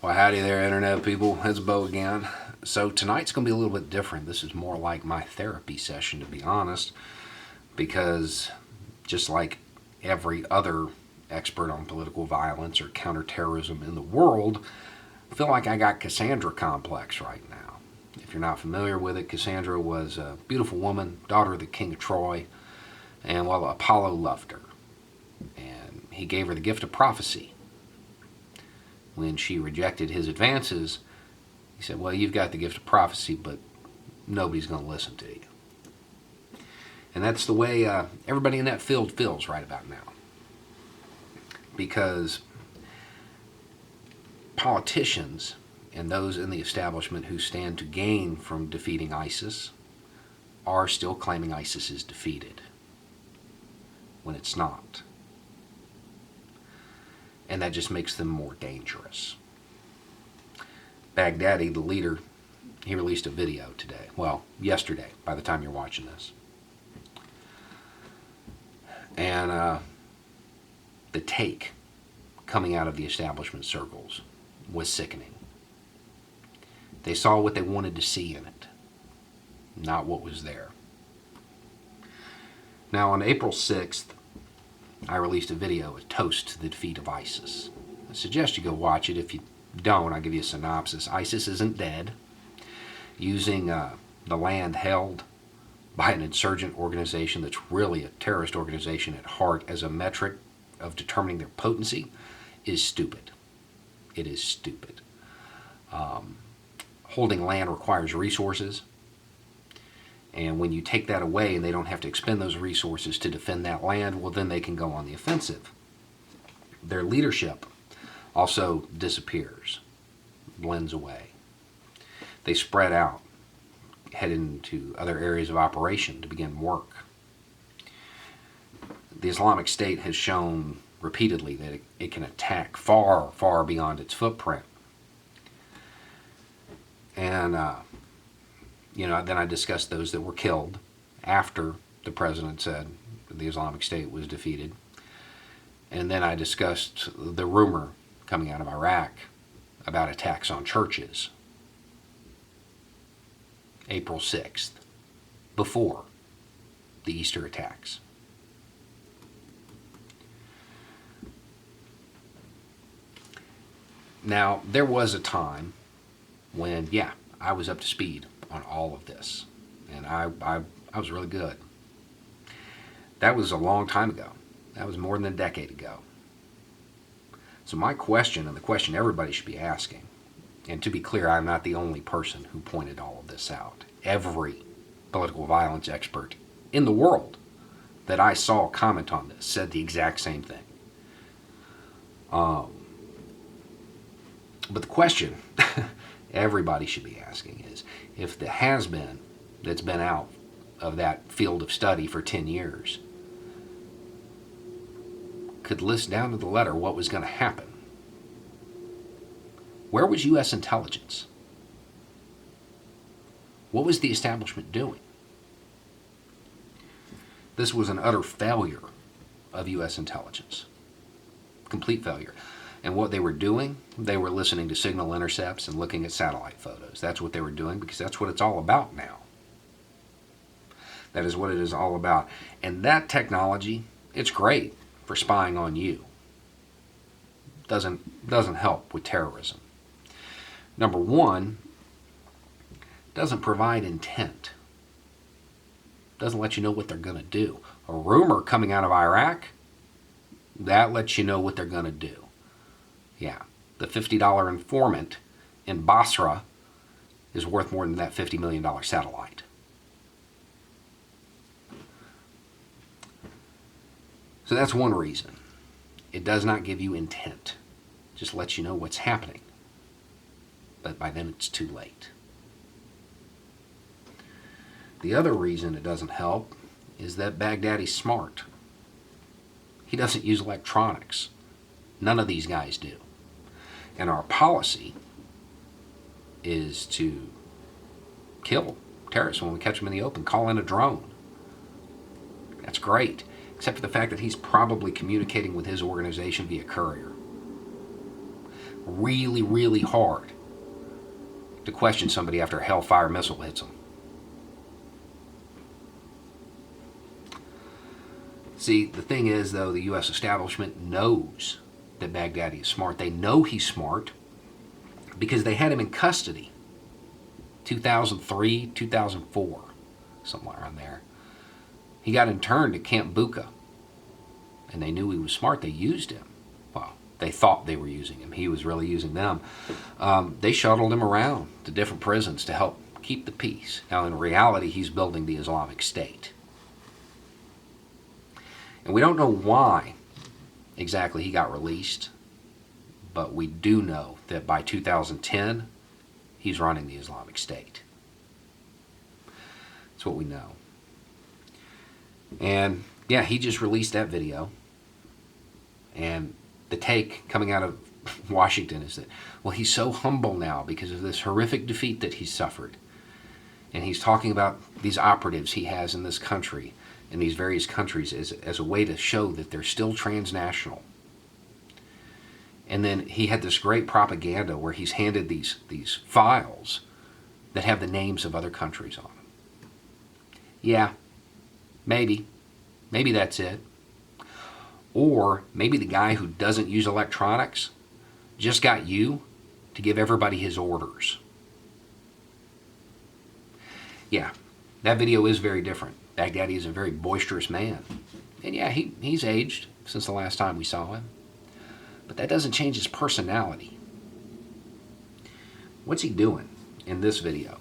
Well, howdy there, Internet people. It's Bo again. So, tonight's going to be a little bit different. This is more like my therapy session, to be honest, because just like every other expert on political violence or counterterrorism in the world, I feel like I got Cassandra complex right now. If you're not familiar with it, Cassandra was a beautiful woman, daughter of the king of Troy, and well, Apollo loved her, and he gave her the gift of prophecy. When she rejected his advances, he said, well, you've got the gift of prophecy, but nobody's going to listen to you. And that's the way everybody in that field feels right about now. Because politicians and those in the establishment who stand to gain from defeating ISIS are still claiming ISIS is defeated, when it's not. And that just makes them more dangerous. Baghdadi, the leader, he released a video today. Well, yesterday, by the time you're watching this. And the take coming out of the establishment circles was sickening. They saw what they wanted to see in it, not what was there. Now, on April 6th, I released a video, a toast to the defeat of ISIS. I suggest you go watch it. If you don't, I'll give you a synopsis. ISIS isn't dead. Using the land held by an insurgent organization that's really a terrorist organization at heart as a metric of determining their potency is stupid. It is stupid. Holding land requires resources. And when you take that away and they don't have to expend those resources to defend that land, well, then they can go on the offensive. Their leadership also disappears, blends away. They spread out, head into other areas of operation to begin work. The Islamic State has shown repeatedly that it can attack far, far beyond its footprint. And then I discussed those that were killed after the president said the Islamic State was defeated. And then I discussed the rumor coming out of Iraq about attacks on churches. April 6th, before the Easter attacks. Now, there was a time when, I was up to speed on all of this, and I was really good. That was a long time ago. That was more than a decade ago. So my question, and the question everybody should be asking, and to be clear, I'm not the only person who pointed all of this out. Every political violence expert in the world that I saw comment on this said the exact same thing. But the question everybody should be asking is, if the has-been that's been out of that field of study for 10 years could list down to the letter what was going to happen, where was U.S. intelligence? What was the establishment doing? This was an utter failure of U.S. intelligence. Complete failure. And what they were doing, they were listening to signal intercepts and looking at satellite photos. That's what they were doing, because that's what it's all about now. That is what it is all about. And that technology, it's great for spying on you. Doesn't help with terrorism. Number one, doesn't provide intent. Doesn't let you know what they're going to do. A rumor coming out of Iraq, that lets you know what they're going to do. Yeah, the $50 informant in Basra is worth more than that $50 million satellite. So that's one reason. It does not give you intent. Just lets you know what's happening. But by then it's too late. The other reason it doesn't help is that Baghdadi's smart. He doesn't use electronics. None of these guys do. And our policy is to kill terrorists when we catch them in the open, call in a drone. That's great, except for the fact that he's probably communicating with his organization via courier. really, really hard to question somebody after a Hellfire missile hits them. See, the thing is, though, the U.S. establishment knows that Baghdadi is smart. They know he's smart because they had him in custody 2003, 2004, somewhere around there. He got interned at Camp Bucca, and they knew he was smart. They used him. Well, they thought they were using him. He was really using them. They shuttled him around to different prisons to help keep the peace. Now, in reality, he's building the Islamic State. And we don't know why exactly he got released, but we do know that by 2010, he's running the Islamic State. That's what we know. And yeah, he just released that video. And the take coming out of Washington is that, well, he's so humble now because of this horrific defeat that he's suffered. And he's talking about these operatives he has in this country, in these various countries, as a way to show that they're still transnational. And then he had this great propaganda where he's handed these files that have the names of other countries on them. Yeah, maybe that's it. Or maybe the guy who doesn't use electronics just got you to give everybody his orders. Yeah, that video is very different. Baghdadi is a very boisterous man. And yeah, he's aged since the last time we saw him. But that doesn't change his personality. What's he doing in this video?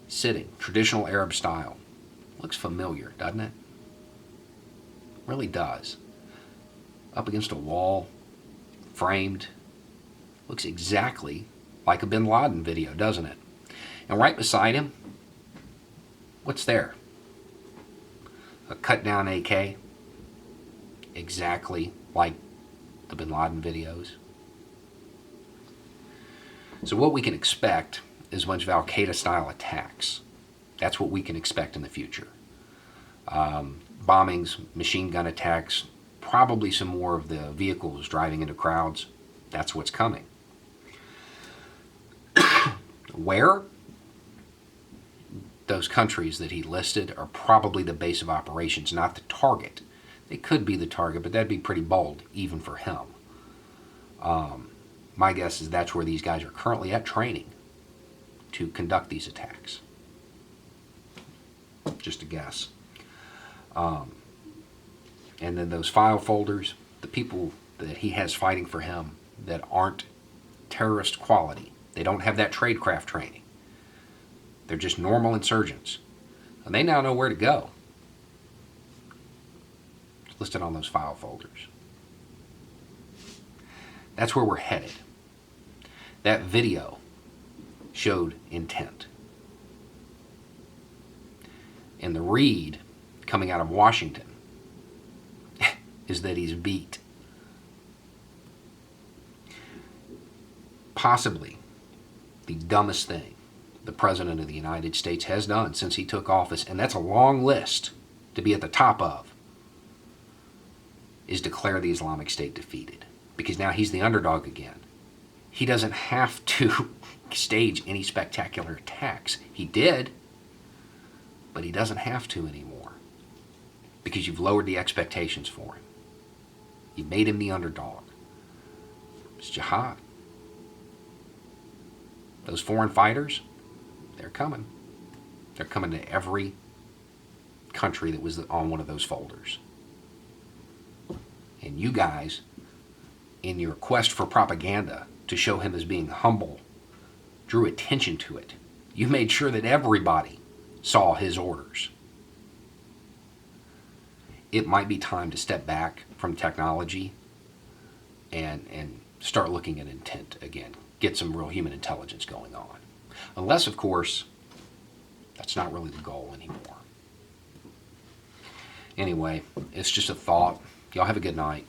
Sitting, traditional Arab style. Looks familiar, doesn't it? Really does. Up against a wall, framed. Looks exactly like a bin Laden video, doesn't it? And right beside him, what's there? A cut down AK, exactly like the bin Laden videos. So what we can expect is a bunch of Al-Qaeda style attacks. That's what we can expect in the future. Bombings, machine gun attacks, probably some more of the vehicles driving into crowds. That's what's coming. Where? Those countries that he listed are probably the base of operations, not the target. They could be the target, but that'd be pretty bold, even for him. My guess is that's where these guys are currently at training to conduct these attacks. Just a guess. And then those file folders, the people that he has fighting for him that aren't terrorist quality, they don't have that tradecraft training. They're just normal insurgents. And they now know where to go. It's listed on those file folders. That's where we're headed. That video showed intent. And the read coming out of Washington is that he's beat. Possibly the dumbest thing the President of the United States has done since he took office, and that's a long list to be at the top of, is declare the Islamic State defeated. Because now he's the underdog again. He doesn't have to stage any spectacular attacks. He did, but he doesn't have to anymore. Because you've lowered the expectations for him. You made him the underdog. It's jihad. Those foreign fighters, they're coming. They're coming to every country that was on one of those folders. And you guys, in your quest for propaganda to show him as being humble, drew attention to it. You made sure that everybody saw his orders. It might be time to step back from technology and start looking at intent again. Get some real human intelligence going on. Unless, of course, that's not really the goal anymore. Anyway, it's just a thought. Y'all have a good night.